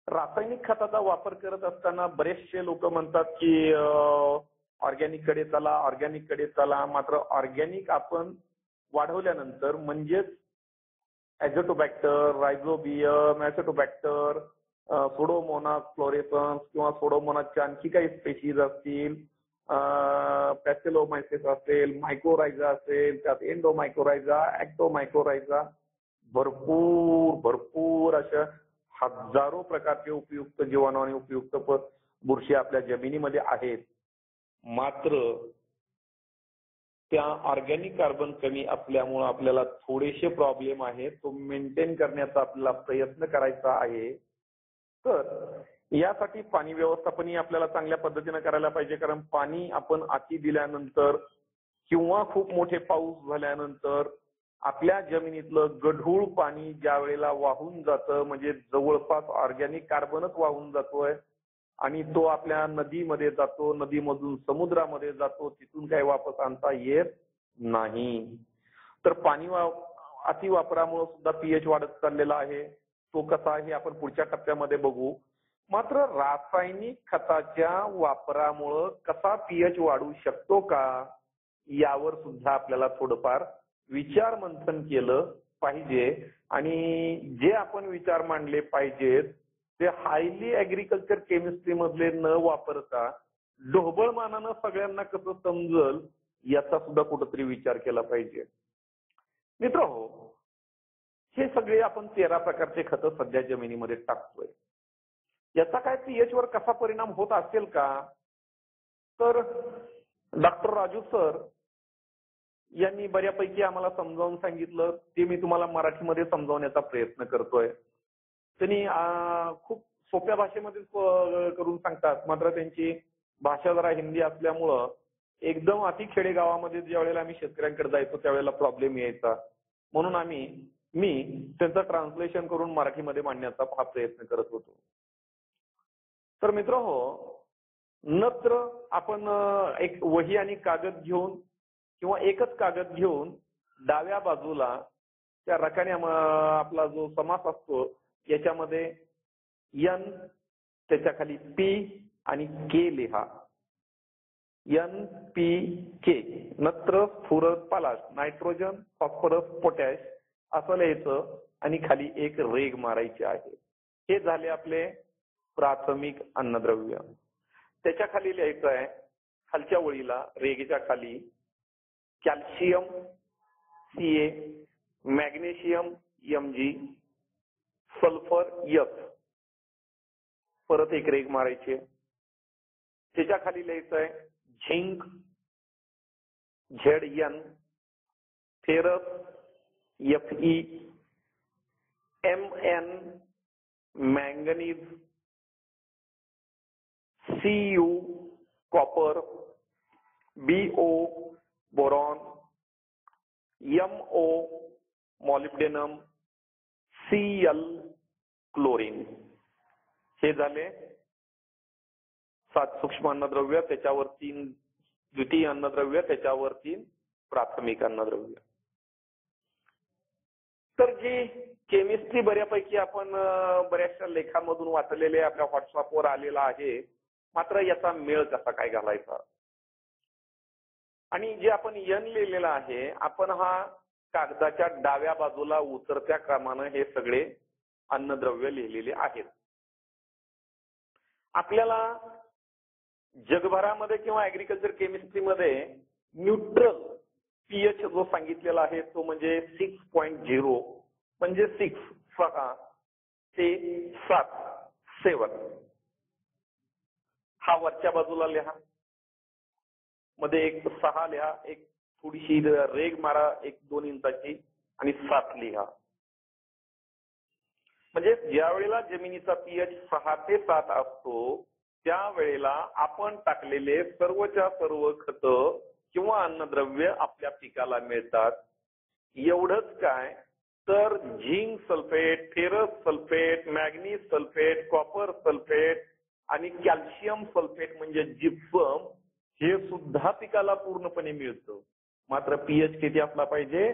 रासायनिक खताचा वापर करत असताना बरेचसे लोक म्हणतात की ऑर्गॅनिक कडे चला. मात्र ऑर्गॅनिक आपण वाढवल्यानंतर म्हणजेच ॲझोटोबॅक्टर, रायझोबियम, ॲसिटोबॅक्टर, सुडोमोनास फ्लोरेसन्स किंवा सुडोमोनासच्या आणखी काही स्पेशीज असतील, पॅसिलोमायसिस असेल, मायकोरायझा असेल, त्यात एंडोमायकोरायझा, ॲक्टोमायकोरायझा, भरपूर अशा हजारो प्रकारचे उपयुक्त जीवाणू आणि उपयुक्त बुरशी आपल्या जमिनीमध्ये आहेत. मात्र त्या ऑर्गॅनिक कार्बन कमी असल्यामुळे आपल्याला थोडेसे प्रॉब्लेम आहेत. तो मेंटेन करण्याचा आपल्याला प्रयत्न करायचा आहे. तर यासाठी पाणी व्यवस्थापनही आपल्याला चांगल्या पद्धतीने करायला पाहिजे, कारण पाणी आपण अति दिल्यानंतर किंवा खूप मोठे पाऊस झाल्यानंतर आपल्या जमिनीतलं गढूळ पाणी ज्या वेळेला वाहून जातं म्हणजे जवळपास ऑर्गॅनिक कार्बनच वाहून जातोय आणि तो आपल्या नदीमध्ये जातो, नदीमधून समुद्रामध्ये जातो, तिथून काही वापस आणता येत नाही. तर पाणी अतिवापरामुळे सुद्धा पीएच वाढत चाललेला आहे. तो कसा आहे आपण पुढच्या टप्प्यामध्ये बघू. मात्र रासायनिक खताच्या वापरामुळे कसा पीएच वाढू शकतो का, यावर सुद्धा आपल्याला थोडंफार विचार मंथन केलं पाहिजे. आणि जे आपण विचार मांडले पाहिजेत ते हायली ऍग्रिकल्चर केमिस्ट्री मधले न वापरता ढोबळ मानानं सगळ्यांना कसं समजल याचा सुद्धा कुठेतरी विचार केला पाहिजे. मित्र हो, हे सगळे आपण 13 प्रकारचे खतं सध्या जमिनीमध्ये टाकतोय. याचा काय पीएच वर कसा परिणाम होत असेल का, तर डॉक्टर राजू सर यांनी बऱ्यापैकी आम्हाला समजावून सांगितलं. ते मी तुम्हाला मराठीमध्ये समजावण्याचा प्रयत्न करतोय. त्यांनी खूप सोप्या भाषेमध्ये करून सांगतात, मात्र त्यांची भाषा जरा हिंदी असल्यामुळं एकदम अति खेडेगावामध्ये ज्या वेळेला आम्ही शेतकऱ्यांकडे जायचो त्यावेळेला प्रॉब्लेम यायचा. म्हणून मी त्यांचं ट्रान्सलेशन करून मराठीमध्ये मांडण्याचा हा प्रयत्न करत होतो. तर मित्र हो, नत्र आपण एक वही आणि कागद घेऊन किंवा एकच कागद घेऊन डाव्या बाजूला त्या रकान्या आपला जो समास असतो याच्यामध्ये एन, त्याच्या खाली पी आणि के लिहा. एन पी के, नत्र, स्फुरद, पालाश, नायट्रोजन, फॉस्फरस, पोटॅश असं लिहायचं आणि खाली एक रेघ मारायची आहे. हे झाले आपले प्राथमिक अन्नद्रव्य. त्याच्या खाली लिहायचं आहे खालच्या ओळीला रेघेच्या खाली calcium Ca, magnesium Mg, sulphur S, परत एक रेघ मारायची. त्याच्या खाली लिहायचं आहे zinc Zn, ferrous Fe, Mn, manganese, Cu, copper, Bo, boron, Mo, molybdenum, Cl, chlorine. हे झाले 7 सूक्ष्म अन्नद्रव्य, त्याच्यावर 3 द्वितीय अन्नद्रव्य, त्याच्यावर 3 प्राथमिक अन्नद्रव्य. तर जी केमिस्ट्री बऱ्यापैकी आपण बऱ्याचशा लेखांमधून वाचलेले आपल्या व्हॉट्सअपवर आलेला आहे, मात्र याचा मेळ कसा काय घालायचा. आणि जे आपण एन लिहिलेला आहे, आपण हा कागदाच्या डाव्या बाजूला उतरत्या क्रमानं हे सगळे अन्नद्रव्य लिहिलेले आहेत. आपल्याला जगभरामध्ये किंवा ऍग्रिकल्चर केमिस्ट्रीमध्ये न्यूट्रल पीएच जो सांगितलेला आहे तो म्हणजे 6.0 म्हणजे 6 ते 7 हा वरच्या बाजूला लिहा, मध्ये एक 6 लिहा, एक थोडीशी रेघ मारा 1-2 इंचाची आणि 7 लिहा. म्हणजे ज्या वेळेला जमिनीचा पीएच 6 ते 7 असतो त्यावेळेला आपण टाकलेले सर्वच्या सर्व खतं किंवा अन्नद्रव्य आपल्या पिकाला मिळतात. एवढंच काय तर zinc sulphate, ferrous sulphate, manganese sulphate, copper sulphate आणि कॅल्शियम सल्फेट म्हणजे जिप्सम हे सुद्धा पिकाला पूर्णपणे मिळतं. मात्र पीएच किती असला पाहिजे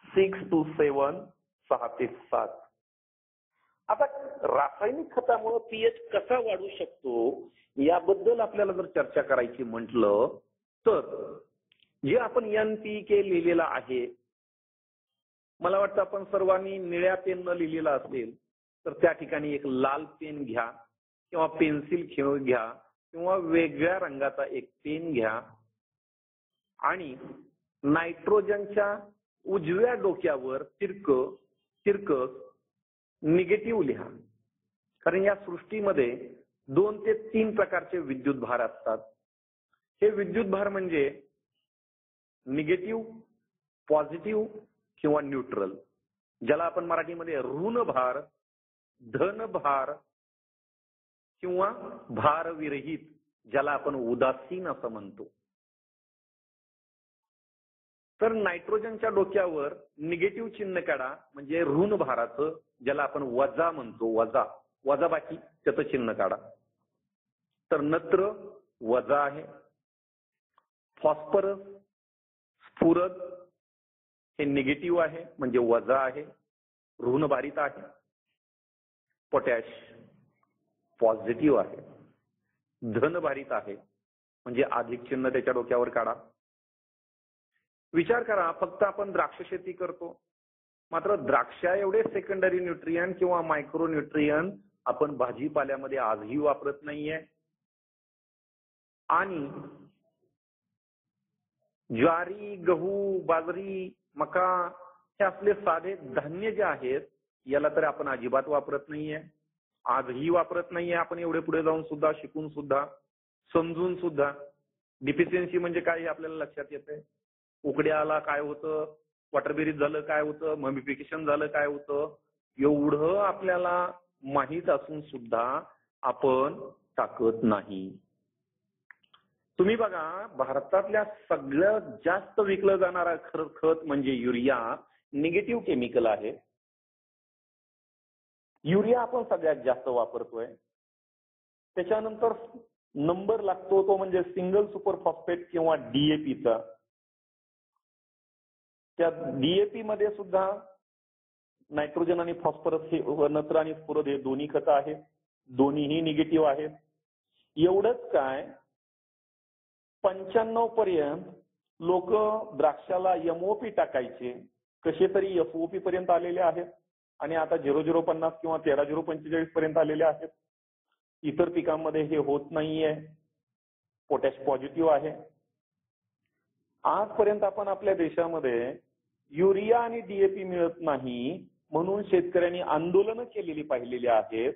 6 to 7, 6 ते 7. आता रासायनिक खतामुळे पीएच कसा वाढू शकतो याबद्दल आपल्याला जर चर्चा करायची म्हटलं तर जे आपण NPK लिहिलेला आहे, मला वाटतं आपण सर्वांनी निळ्या पेननं लिहिलेला असेल तर त्या ठिकाणी एक लाल पेन घ्या किंवा पेन्सिल घ्या किंवा वेगळ्या रंगाचा एक पेन घ्या आणि नायट्रोजनच्या उजव्या डोक्यावर तिरकस निगेटिव्ह लिहा. कारण या सृष्टीमध्ये 2 ते 3 प्रकारचे विद्युत भार असतात. हे विद्युत भार म्हणजे निगेटिव्ह, पॉझिटिव्ह किंवा न्यूट्रल, ज्याला आपण मराठीमध्ये ऋण भार, धन भार किंवा भारविरहित, ज्याला आपण उदासीन असं म्हणतो. तर नायट्रोजनच्या डोक्यावर निगेटिव्ह चिन्ह काढा म्हणजे ऋण भाराचं, ज्याला आपण वजा म्हणतो, वजाबाकी त्याचं चिन्ह काढा. तर नत्र वजा आहे, फॉस्फरस, स्फुरद हे निगेटिव्ह आहे म्हणजे वजा आहे, ऋणभारित आहे. पोटॅश पॉझिटिव्ह आहे, धनभारित आहे म्हणजे अधिक चिन्ह त्याच्या डोक्यावर काढा. विचार करा, फक्त आपण द्राक्ष शेती करतो, मात्र द्राक्षा एवढे सेकंडरी न्यूट्रियन किंवा मायक्रो न्यूट्रियन आपण भाजीपाल्यामध्ये आजही वापरत नाहीये. आणि ज्वारी, गहू, बाजरी, मका हे आपले साधे धान्य जे आहेत याला तर आपण अजिबात वापरत नाहीये, आजही वापरत नाहीये. आपण एवढे पुढे जाऊन सुद्धा, शिकून सुद्धा, समजून सुद्धा. डिफिशियन्सी म्हणजे काय हे आपल्याला लक्षात येतंय. उकड्याला काय होतं, वॉटरबेरीज झालं काय होतं, ममिफिकेशन झालं काय होतं, एवढं आपल्याला माहीत असून सुद्धा आपण टाकत नाही. तुम्ही बघा, भारतातल्या सगळ्यात जास्त विकलं जाणारा खत म्हणजे युरिया, निगेटिव्ह केमिकल आहे. युरिया आपण सगळ्यात जास्त वापरतोय. त्याच्यानंतर नंबर लागतो तो म्हणजे सिंगल सुपर फॉस्फेट किंवा DAPचा. त्या डीएपी मध्ये सुद्धा नायट्रोजन आणि फॉस्फरस हे नत्र आणि स्फुरद हे दोन्ही खतं आहेत, दोन्हीही निगेटिव्ह आहेत. एवढंच काय 95 पर्यंत लोक द्राक्षाला एमओपी टाकायचे, कसे तरी एफओपी पर्यंत आलेले आहेत आणि आता 0050 किंवा 13045 पर्यंत आलेले आहेत. इतर पिकांमध्ये हे होत नाहीये, पोटॅश पॉझिटिव्ह आहे. आजपर्यंत आपण आपल्या देशामध्ये युरिया आणि डीएपी मिळत नाही म्हणून शेतकऱ्यांनी आंदोलनं केलेली पाहिलेली आहेत,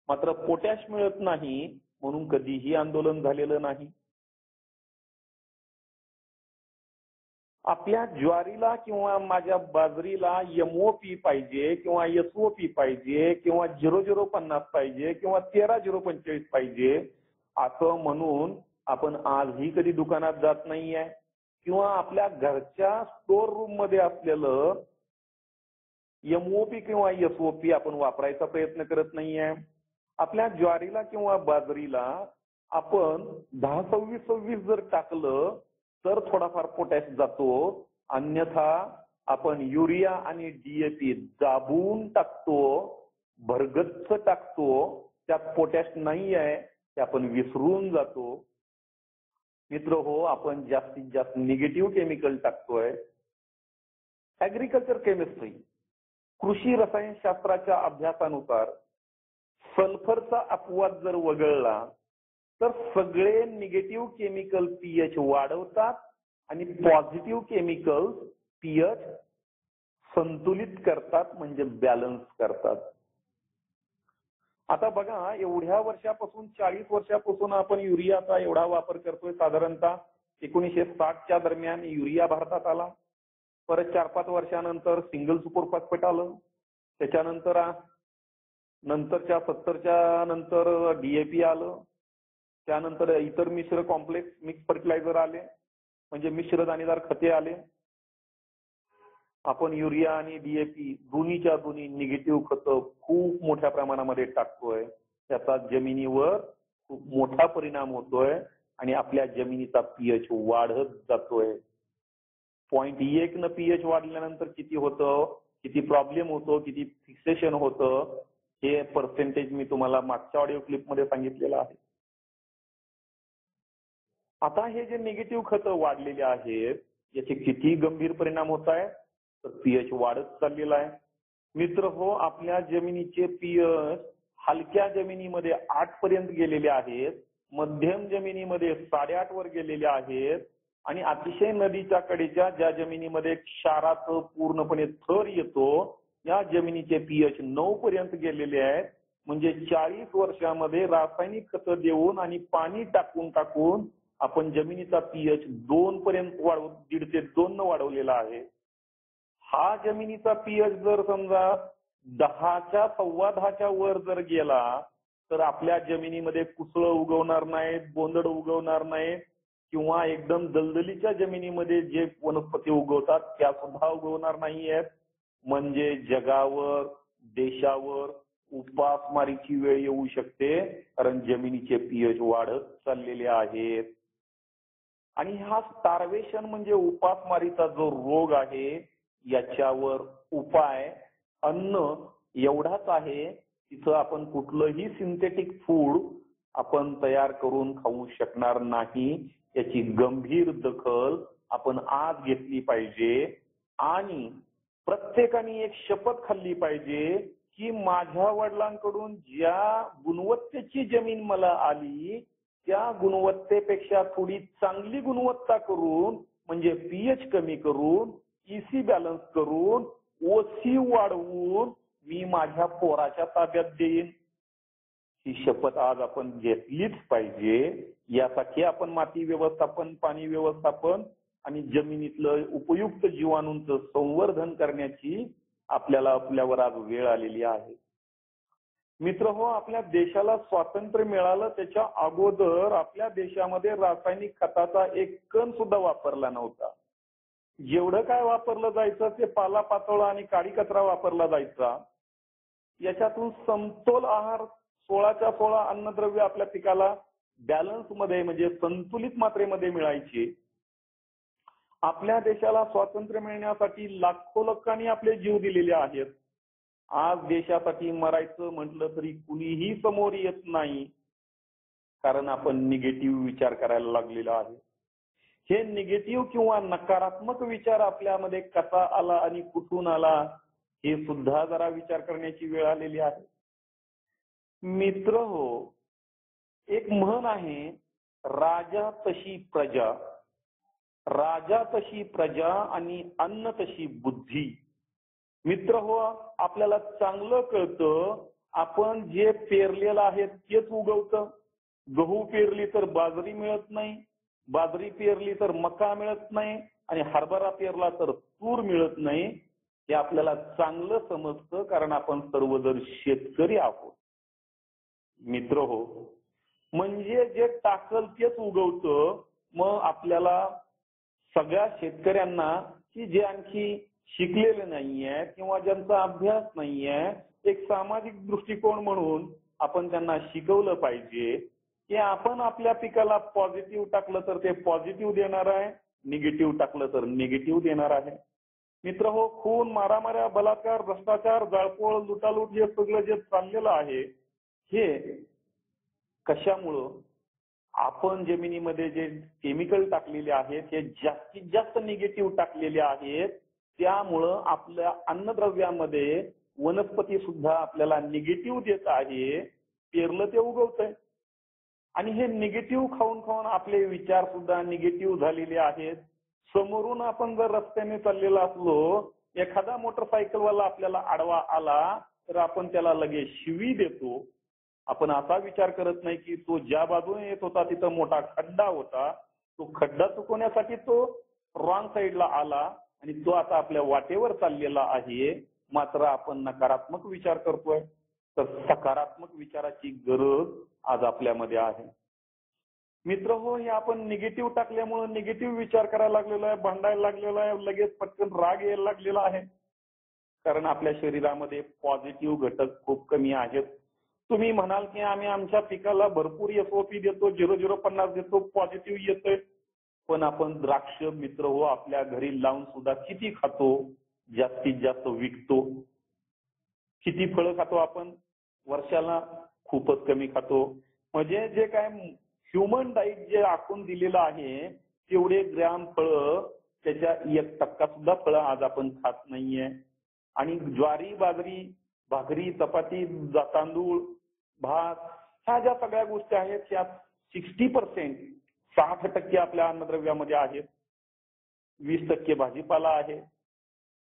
मात्र पोटॅश मिळत नाही म्हणून कधीही आंदोलन झालेलं नाही. आपल्या ज्वारीला किंवा माझ्या बाजरीला एमओपी पाहिजे किंवा एसओपी पाहिजे किंवा 0050 पाहिजे किंवा 13045 पाहिजे असं म्हणून आपण आजही कधी दुकानात जात नाहीये किंवा आपल्या घरच्या स्टोर रूम मध्ये असलेलं एमओपी किंवा एसओपी आपण वापरायचा प्रयत्न करत नाहीये. आपल्या ज्वारीला किंवा बाजरीला आपण 10-26-26 जर टाकलं तर थोडाफार पोटॅश जातो, अन्यथा आपण युरिया आणि डीएपी दाबून टाकतो, भरगच्च टाकतो, त्यात पोटॅश नाही आहे ते आपण विसरून जातो. मित्र हो, आपण जास्तीत जास्त निगेटिव्ह केमिकल टाकतोय. ऍग्रिकल्चर केमिस्ट्री कृषी रसायनशास्त्राच्या अभ्यासानुसार सल्फरचा अपवाद जर वगळला तर सगळे निगेटिव्ह केमिकल पीएच वाढवतात आणि पॉझिटिव्ह केमिकल पीएच संतुलित करतात, म्हणजे बॅलन्स करतात. आता बघा, एवढ्या वर्षापासून 40 वर्षापासून आपण युरियाचा एवढा वापर करतोय. साधारणतः 1960च्या दरम्यान युरिया भारतात आला, परत 4-5 वर्षानंतर सिंगल सुपर फॉस्फेट आलं, त्याच्यानंतर नंतरच्या 70च्या नंतर डीएपी आलं, त्यानंतर इतर मिश्र कॉम्प्लेक्स मिक्स फर्टिलायझर आले, म्हणजे मिश्र दाणेदार खते आले. आपण युरिया आणि डीएपी दोन्हीच्या दोन्ही निगेटिव्ह खतं खूप मोठ्या प्रमाणामध्ये टाकतोय. त्याचा जमिनीवर खूप मोठा परिणाम होतोय आणि आपल्या जमिनीचा पीएच वाढत जातोय. 0.1 न पीएच वाढल्यानंतर किती होतं, किती प्रॉब्लेम होतो, किती फिक्सेशन होतं, हे पर्सेंटेज मी तुम्हाला मागच्या ऑडिओ क्लिपमध्ये सांगितलेलं आहे. आता हे जे निगेटिव्ह खतं वाढलेले आहेत याचे किती गंभीर परिणाम होत आहे, तर पीएच वाढत चाललेला आहे. मित्र हो, आपल्या जमिनीचे पीएच हलक्या जमिनीमध्ये 8 पर्यंत गेलेले आहेत, मध्यम जमिनीमध्ये 8.5 वर गेलेले आहेत आणि अतिशय नदीच्या कडेच्या ज्या जमिनीमध्ये क्षाराचं पूर्णपणे थर येतो या जमिनीचे पीएच 9 पर्यंत गेलेले आहेत. म्हणजे 40 वर्षामध्ये रासायनिक खतं देऊन आणि पाणी टाकून आपण जमिनीचा पीएच 2 पर्यंत 1.5 ते 2 न वाढवलेला आहे. हा जमिनीचा पीएच जर समजा 10च्या 10.25च्या वर जर गेला तर आपल्या जमिनीमध्ये कुसळं उगवणार नाहीत, बोंदड उगवणार नाहीत किंवा एकदम दलदलीच्या जमिनीमध्ये जे वनस्पती उगवतात त्या सुद्धा उगवणार नाहीयेत. म्हणजे जगावर, देशावर उपासमारीची वेळ येऊ शकते, कारण जमिनीचे पीएच वाढत चाललेले आहेत. आणि हा स्टार्वेशन म्हणजे उपासमारीचा जो रोग आहे याच्यावर उपाय अन्न एवढाच आहे, तिथं आपण कुठलंही सिंथेटिक फूड आपण तयार करून खाऊ शकणार नाही. याची गंभीर दखल आपण आज घेतली पाहिजे आणि प्रत्येकाने एक शपथ खाल्ली पाहिजे की माझ्या वडिलांकडून ज्या गुणवत्तेची जमीन मला आली त्या गुणवत्तेपेक्षा थोडी चांगली गुणवत्ता करून, म्हणजे पीएच कमी करून, ईसी बॅलन्स करून, ओसी वाढवून मी माझ्या पोराच्या ताब्यात देईन. ही शपथ आज आपण घेतलीच पाहिजे. यासाठी आपण माती व्यवस्थापन, पाणी व्यवस्थापन आणि जमिनीतलं उपयुक्त जीवाणूंचं संवर्धन करण्याची आपल्यावर आज वेळ आलेली आहे. मित्र हो, आपल्या देशाला स्वातंत्र्य मिळालं त्याच्या अगोदर आपल्या देशामध्ये रासायनिक खताचा एक कण सुद्धा वापरला नव्हता. जेवढं काय वापरलं जायचं ते पालापाचोळा आणि काडी कचरा वापरला जायचा. याच्यातून समतोल आहार 16च्या 16 अन्नद्रव्य आपल्या पिकाला बॅलन्स मध्ये म्हणजे संतुलित मात्रेमध्ये मिळायची. आपल्या देशाला स्वातंत्र्य मिळण्यासाठी लाखो लोकांनी आपले जीव दिलेले आहेत. आज देशासाठी मरायचं म्हटलं तरी कुणीही समोर येत नाही, कारण आपण निगेटिव्ह विचार करायला लागलेलो आहे. हे निगेटिव्ह किंवा नकारात्मक विचार आपल्यामध्ये कसा आला आणि कुठून आला हे सुद्धा जरा विचार करण्याची वेळ आलेली आहे. मित्र हो, एक म्हण आहे, राजा तशी प्रजा, राजा तशी प्रजा आणि अन्न तशी बुद्धी. मित्र हो, आपल्याला चांगलं कळतं आपण जे पेरलेलं आहे तेच उगवतं. गहू पेरली तर बाजरी मिळत नाही, बाजरी पेरली तर मका मिळत नाही आणि हरभरा पेरला तर तूर मिळत नाही. हे आपल्याला चांगलं समजतं, कारण आपण सर्वजण शेतकरी आहोत. मित्र हो, म्हणजे जे टाकल तेच उगवतं. मग आपल्याला सगळ्या शेतकऱ्यांना की जे आणखी शिकलेले नाहीये किंवा ज्यांचा अभ्यास नाहीये, एक सामाजिक दृष्टिकोन म्हणून आपण त्यांना शिकवलं पाहिजे की आपण आपल्या पिकाला पॉझिटिव्ह टाकलं तर ते पॉझिटिव्ह देणार आहे, निगेटिव्ह टाकलं तर निगेटिव्ह देणार आहे. मित्र हो, खून, मारामाऱ्या, बलात्कार, भ्रष्टाचार, जाळपोळ, लुटालूट हे सगळं जे चाललेलं आहे हे कशामुळं? आपण जमिनीमध्ये जे केमिकल टाकलेले आहेत हे जास्तीत जास्त निगेटिव्ह टाकलेले आहेत. त्यामुळं आपल्या अन्नद्रव्यामध्ये वनस्पती सुद्धा आपल्याला निगेटिव्ह देत आहे. पेरलं ते उगवतंय आणि हे निगेटिव्ह खाऊन खाऊन आपले विचार सुद्धा निगेटिव्ह झालेले आहेत. समोरून आपण जर रस्त्याने चाललेला असलो, एखादा मोटरसायकलवाला आपल्याला आडवा आला तर आपण त्याला लगेच शिवी देतो. आपण असा विचार करत नाही की तो ज्या बाजूने येत होता तिथं मोठा खड्डा होता, तो खड्डा चुकवण्यासाठी तो रॉंग साईडला आला आणि तो आता आपल्या वाटेवर चाललेला आहे. मात्र आपण नकारात्मक विचार करतोय. तर सकारात्मक विचाराची गरज आज आपल्यामध्ये आहे. मित्र हो, हे आपण निगेटिव्ह टाकल्यामुळे निगेटिव्ह विचार करायला लागलेलो आहे, भांडायला लागलेलो आहे, लगेच पटकन राग यायला लागलेला आहे. कारण आपल्या शरीरामध्ये पॉझिटिव्ह घटक खूप कमी आहेत. तुम्ही म्हणाल की आम्ही आमच्या पिकाला भरपूर एसओपी देतो, 0050 देतो, पॉझिटिव्ह येतोय. पण आपण द्राक्ष मित्र हो आपल्या घरी लावून सुद्धा किती खातो, जास्तीत जास्त विकतो. किती फळं खातो आपण वर्षाला? खूपच कमी खातो. म्हणजे जे काय ह्युमन डाईट जे आखून दिलेलं आहे तेवढे ग्रॅम फळं, त्याच्या 1% सुद्धा फळं आज आपण खात नाहीये. आणि ज्वारी, बाजरी, भाकरी, चपाती, तांदूळ, भात, ह्या ज्या सगळ्या गोष्टी आहेत त्या 60% 60% आपल्या अन्नद्रव्यामध्ये आहेत. 20% भाजीपाला आहे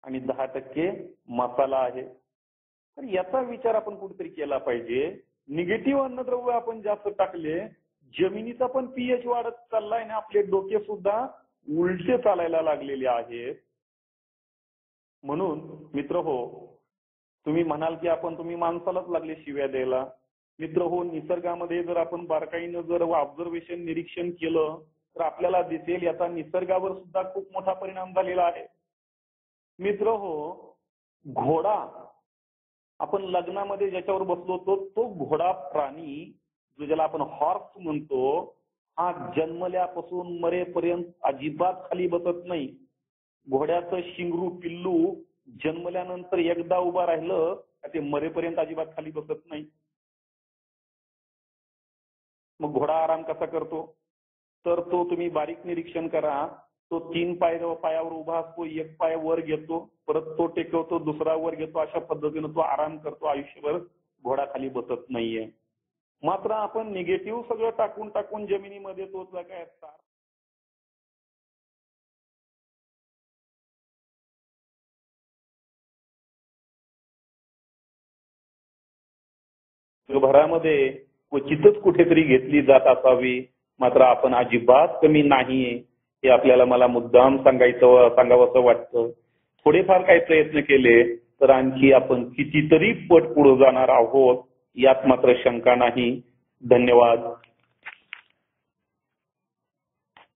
आणि 10% मसाला आहे. तर याचा विचार आपण कुठेतरी केला पाहिजे. निगेटिव्ह अन्नद्रव्य आपण जास्त टाकले, जमिनीचा पण पीएच वाढत चाललाय आणि आपले डोके सुद्धा उलटे चालायला लागलेले आहेत. म्हणून मित्र हो, तुम्ही म्हणाल की तुम्ही माणसालाच लागले शिव्या द्यायला. मित्र हो, निसर्गामध्ये जर आपण बारकाईनं जर ऑब्झर्वेशन निरीक्षण केलं तर आपल्याला दिसेल याचा निसर्गावर सुद्धा खूप मोठा परिणाम झालेला आहे. मित्र हो, घोडा आपण लग्नामध्ये ज्याच्यावर बसलो तो घोडा प्राणी, जो ज्याला आपण हॉर्स म्हणतो, हा जन्मल्यापासून मरेपर्यंत अजिबात खाली बसत नाही. घोड्याचं शिंगरू पिल्लू जन्मल्यानंतर एकदा उभा राहिलं ते मरेपर्यंत अजिबात खाली बसत नाही. मग घोडा आराम कसा करतो? तर तो तुम्ही बारीक निरीक्षण करा. तो 3 पायावर उभा असतो, 1 पाय वर घेतो, परत तो टेकवतो, दुसरा वर घेतो. अशा पद्धतीनं तो आराम करतो. आयुष्यभर घोडा खाली बसत नाहीये. मात्र आपण निगेटिव्ह सगळं टाकून टाकून जमिनीमध्ये तो काय जगभरामध्ये क्वचितच कुठेतरी घेतली जात असावी. मात्र आपण अजिबात कमी नाहीये हे आपल्याला मला मुद्दाम सांगावंसं वाटतं. थोडेफार काही प्रयत्न केले तर आणखी आपण कितीतरी पट पुढे जाणार आहोत यात मात्र शंका नाही. धन्यवाद.